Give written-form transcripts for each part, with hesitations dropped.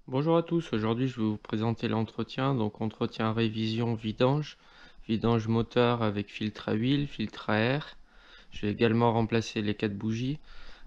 Bonjour à tous, aujourd'hui je vais vous présenter l'entretien, donc entretien révision vidange, vidange moteur avec filtre à huile, filtre à air. Je vais également remplacer les 4 bougies.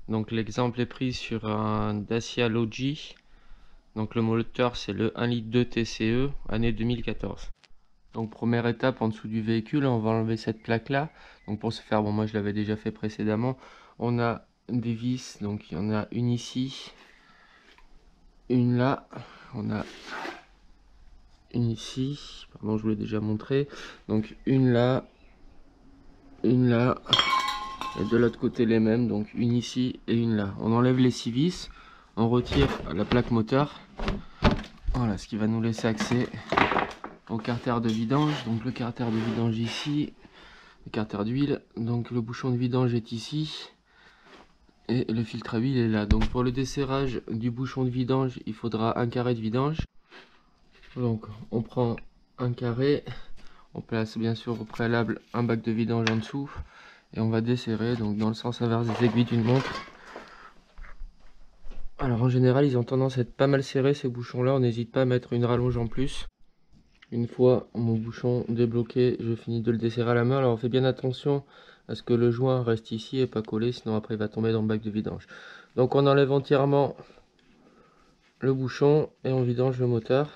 Donc l'exemple est pris sur un Dacia Logi, donc le moteur c'est le 1,2 litre TCE, année 2014. Donc première étape, en dessous du véhicule, on va enlever cette plaque là. Donc pour ce faire, bon moi je l'avais déjà fait précédemment, on a des vis, donc il y en a une ici, une là, on a une ici, pardon, je vous l'ai déjà montré, donc une là, et de l'autre côté les mêmes, donc une ici et une là. On enlève les 6 vis, on retire la plaque moteur, voilà, ce qui va nous laisser accès au carter de vidange. Donc le carter de vidange ici, le carter d'huile, donc le bouchon de vidange est ici et le filtre à huile est là. Donc pour le desserrage du bouchon de vidange, il faudra un carré de vidange. Donc on prend un carré, on place bien sûr au préalable un bac de vidange en dessous et on va desserrer donc dans le sens inverse des aiguilles d'une montre. Alors en général ils ont tendance à être pas mal serrés ces bouchons là, on n'hésite pas à mettre une rallonge en plus. Une fois mon bouchon débloqué, je finis de le desserrer à la main. Alors on fait bien attention à ce que le joint reste ici et pas collé, sinon après il va tomber dans le bac de vidange. Donc on enlève entièrement le bouchon et on vidange le moteur.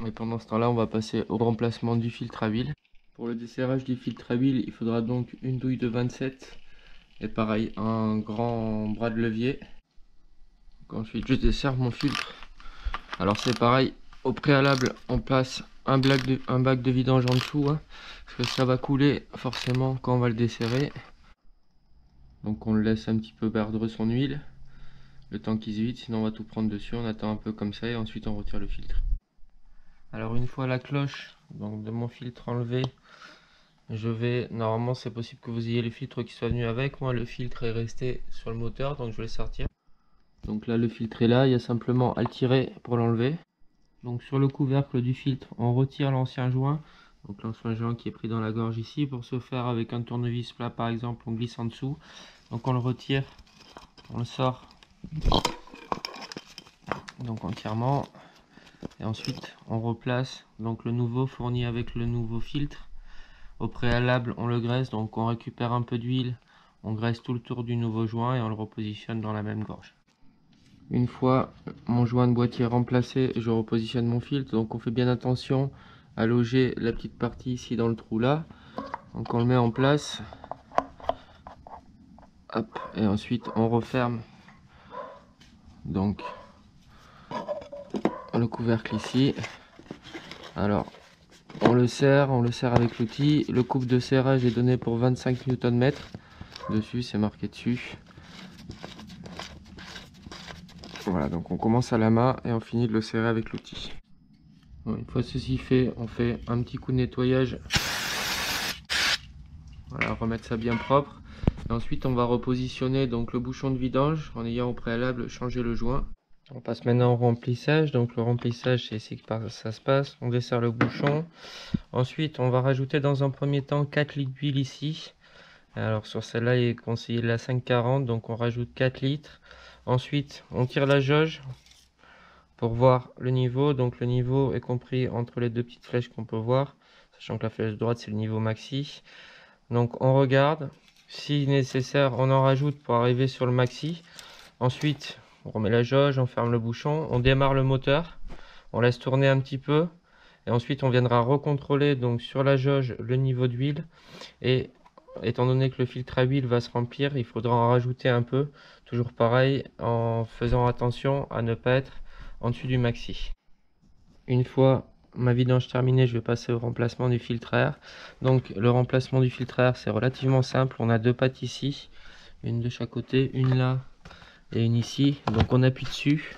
Et pendant ce temps-là, on va passer au remplacement du filtre à huile. Pour le desserrage du filtre à huile, il faudra donc une douille de 27 et pareil, un grand bras de levier. Donc ensuite, je desserre mon filtre. Alors c'est pareil, au préalable, on place un bac de vidange en dessous, hein, parce que ça va couler forcément quand on va le desserrer. Donc on le laisse un petit peu perdre son huile, le temps qu'il se vide, sinon on va tout prendre dessus. On attend un peu comme ça et ensuite on retire le filtre. Alors une fois la cloche donc de mon filtre enlevé, normalement c'est possible que vous ayez le filtre qui soit venu avec. Moi le filtre est resté sur le moteur, donc je vais le sortir. Donc là le filtre est là, il y a simplement à le tirer pour l'enlever. Donc sur le couvercle du filtre, on retire l'ancien joint. Donc l'ancien joint qui est pris dans la gorge ici. Pour ce faire avec un tournevis plat par exemple, on glisse en dessous. Donc on le retire, on le sort donc entièrement. Et ensuite on replace donc le nouveau fourni avec le nouveau filtre. Au préalable, on le graisse, donc on récupère un peu d'huile, on graisse tout le tour du nouveau joint et on le repositionne dans la même gorge. Une fois mon joint de boîtier remplacé, je repositionne mon filtre, donc on fait bien attention à loger la petite partie ici dans le trou là. Donc on le met en place, hop, et ensuite on referme donc le couvercle ici. Alors on le serre avec l'outil. Le couple de serrage est donné pour 25 Nm. Dessus, c'est marqué dessus. Voilà, donc on commence à la main et on finit de le serrer avec l'outil. Bon, une fois ceci fait, on fait un petit coup de nettoyage. Voilà, remettre ça bien propre. Et ensuite, on va repositionner donc le bouchon de vidange en ayant au préalable changé le joint. On passe maintenant au remplissage. Donc le remplissage, c'est ici que ça se passe. On desserre le bouchon. Ensuite, on va rajouter dans un premier temps 4 litres d'huile ici. Alors sur celle-là, il est conseillé la 5,40, donc on rajoute 4 litres. Ensuite, on tire la jauge pour voir le niveau. Donc le niveau est compris entre les deux petites flèches qu'on peut voir, sachant que la flèche droite c'est le niveau maxi. Donc on regarde, si nécessaire on en rajoute pour arriver sur le maxi. Ensuite on remet la jauge, on ferme le bouchon, on démarre le moteur, on laisse tourner un petit peu et ensuite on viendra recontrôler donc sur la jauge le niveau d'huile. Et étant donné que le filtre à huile va se remplir, il faudra en rajouter un peu, toujours pareil, en faisant attention à ne pas être en dessus du maxi. Une fois ma vidange terminée, je vais passer au remplacement du filtre à air. Donc le remplacement du filtre à air, c'est relativement simple. On a deux pattes ici, une de chaque côté, une là et une ici. Donc on appuie dessus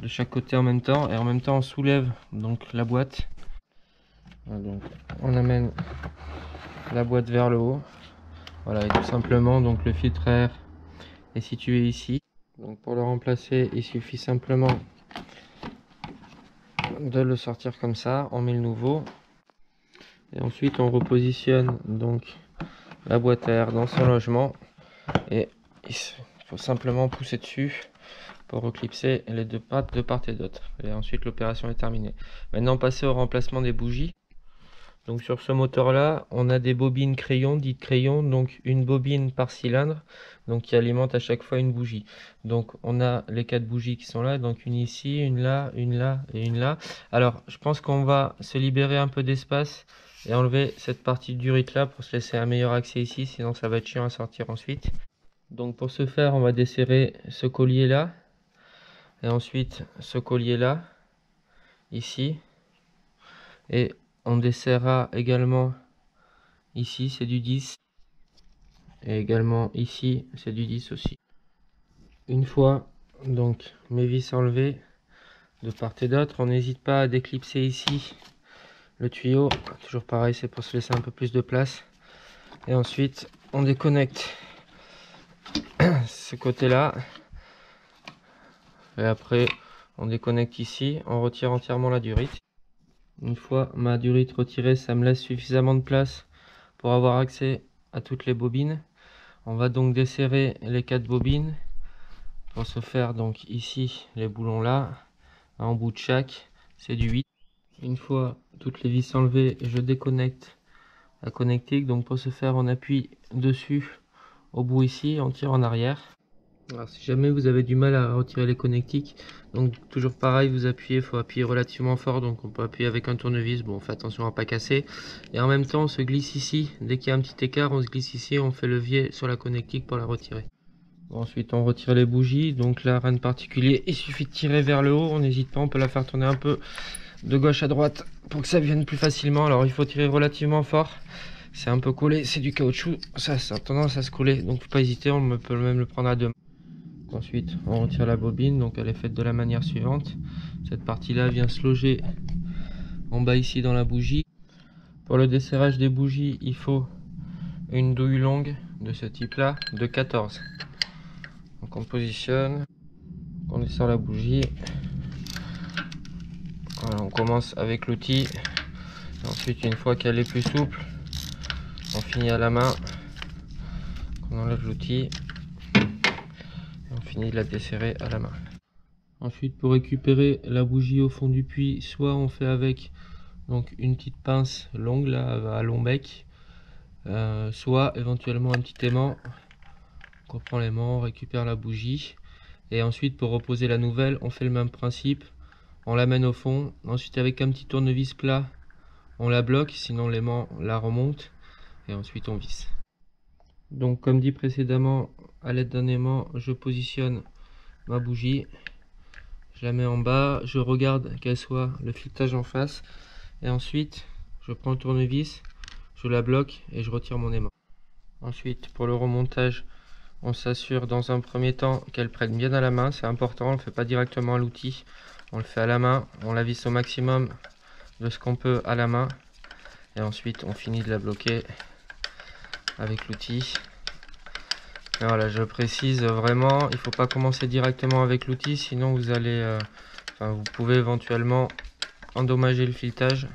de chaque côté en même temps et en même temps on soulève donc la boîte. Donc on amène la boîte vers le haut. Voilà, et tout simplement donc le filtre à air est situé ici. Donc pour le remplacer, il suffit simplement de le sortir comme ça, on met le nouveau et ensuite on repositionne donc la boîte à air dans son logement et il faut simplement pousser dessus pour reclipser les deux pattes de part et d'autre. Et ensuite l'opération est terminée. Maintenant passer au remplacement des bougies. Donc sur ce moteur là, on a des bobines crayon, dites crayon, donc une bobine par cylindre, donc qui alimente à chaque fois une bougie. Donc on a les 4 bougies qui sont là, donc une ici, une là et une là. Alors je pense qu'on va se libérer un peu d'espace et enlever cette partie durite là pour se laisser un meilleur accès ici, sinon ça va être chiant à sortir ensuite. Donc pour ce faire, on va desserrer ce collier là et ensuite ce collier là, ici, et on desserrera également ici, c'est du 10. Et également ici, c'est du 10 aussi. Une fois donc mes vis enlevées de part et d'autre, on n'hésite pas à déclipser ici le tuyau. Toujours pareil, c'est pour se laisser un peu plus de place. Et ensuite, on déconnecte ce côté-là. Et après, on déconnecte ici. On retire entièrement la durite. Une fois ma durite retirée, ça me laisse suffisamment de place pour avoir accès à toutes les bobines. On va donc desserrer les 4 bobines pour se faire donc ici les boulons là, en bout de chaque, c'est du 8. Une fois toutes les vis enlevées, je déconnecte la connectique. Donc pour ce faire, on appuie dessus au bout ici, on tire en arrière. Alors si jamais vous avez du mal à retirer les connectiques, donc toujours pareil, vous appuyez, il faut appuyer relativement fort, donc on peut appuyer avec un tournevis, bon on fait attention à pas casser. Et en même temps on se glisse ici, dès qu'il y a un petit écart, on se glisse ici, on fait levier sur la connectique pour la retirer. Ensuite on retire les bougies, donc là rien de particulier, il suffit de tirer vers le haut, on n'hésite pas, on peut la faire tourner un peu de gauche à droite pour que ça vienne plus facilement. Alors il faut tirer relativement fort, c'est un peu collé, c'est du caoutchouc, ça a tendance à se coller, donc faut pas hésiter, on peut même le prendre à deux mains. Ensuite on retire la bobine, donc elle est faite de la manière suivante, cette partie là vient se loger en bas ici dans la bougie. Pour le desserrage des bougies, il faut une douille longue de ce type là de 14. Donc on positionne, on dessert la bougie. Voilà, on commence avec l'outil. Ensuite, une fois qu'elle est plus souple, on finit à la main. On enlève l'outil et on finit de la desserrer à la main. Ensuite, pour récupérer la bougie au fond du puits, soit on fait avec donc une petite pince longue là à long bec, soit éventuellement un petit aimant. On prend l'aimant, on récupère la bougie et ensuite pour reposer la nouvelle, on fait le même principe. On l'amène au fond. Ensuite, avec un petit tournevis plat, on la bloque, sinon l'aimant la remonte et ensuite on visse. Donc comme dit précédemment, à l'aide d'un aimant, je positionne ma bougie, je la mets en bas, je regarde qu'elle soit le filetage en face et ensuite je prends le tournevis, je la bloque et je retire mon aimant. Ensuite pour le remontage, on s'assure dans un premier temps qu'elle prenne bien à la main, c'est important, on ne le fait pas directement à l'outil, on le fait à la main, on la visse au maximum de ce qu'on peut à la main et ensuite on finit de la bloquer avec l'outil. Voilà, je précise vraiment, il ne faut pas commencer directement avec l'outil, sinon vous allez vous pouvez éventuellement endommager le filetage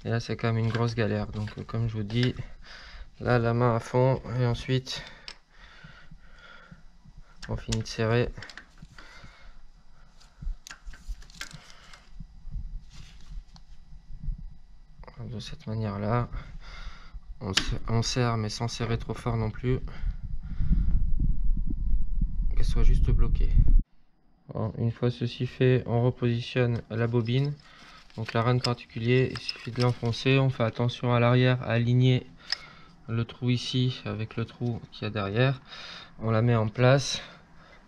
et là c'est quand même une grosse galère. Donc comme je vous dis, là la main à fond et ensuite on finit de serrer. De cette manière là, on serre mais sans serrer trop fort non plus, qu'elle soit juste bloquée. Alors, une fois ceci fait, on repositionne la bobine. Donc là rien de particulier, il suffit de l'enfoncer, on fait attention à l'arrière à aligner le trou ici avec le trou qu'il y a derrière, on la met en place,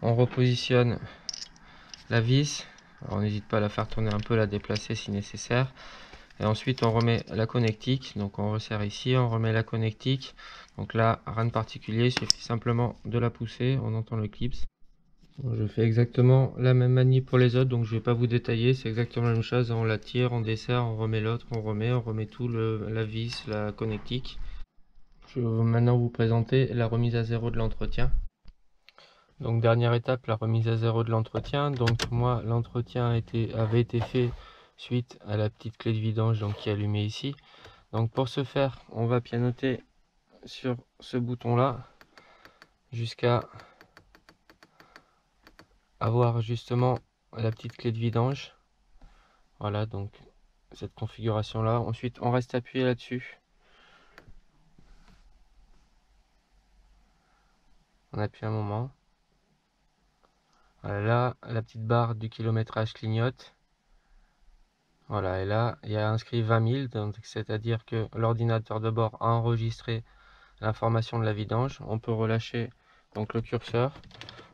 on repositionne la vis, alors on n'hésite pas à la faire tourner un peu, la déplacer si nécessaire, et ensuite on remet la connectique, donc on resserre ici, on remet la connectique, donc là rien de particulier, il suffit simplement de la pousser, on entend le clips. Je fais exactement la même manip pour les autres, donc je vais pas vous détailler, c'est exactement la même chose, on la tire, on dessert, on remet l'autre, on remet tout, la vis, la connectique. Je vais maintenant vous présenter la remise à zéro de l'entretien. Donc dernière étape, la remise à zéro de l'entretien. Donc moi l'entretien avait été fait suite à la petite clé de vidange donc, qui est allumée ici. Donc pour ce faire, on va pianoter sur ce bouton là jusqu'à avoir justement la petite clé de vidange. Voilà, donc cette configuration là. Ensuite on reste appuyé là-dessus. On appuie un moment. Voilà, là la petite barre du kilométrage clignote. Voilà, et là il y a inscrit 20 000, donc c'est-à-dire que l'ordinateur de bord a enregistré l'information de la vidange. On peut relâcher donc le curseur.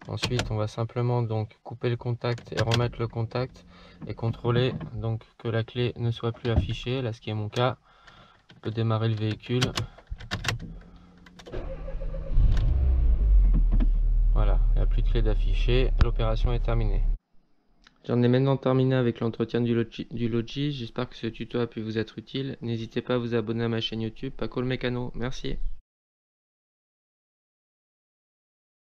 Ensuite on va simplement donc couper le contact et remettre le contact et contrôler donc que la clé ne soit plus affichée, là ce qui est mon cas. On peut démarrer le véhicule. Voilà, il n'y a plus de clé d'afficher, l'opération est terminée. J'en ai maintenant terminé avec l'entretien du logis. J'espère que ce tuto a pu vous être utile. N'hésitez pas à vous abonner à ma chaîne YouTube Paco le Mécano. Merci.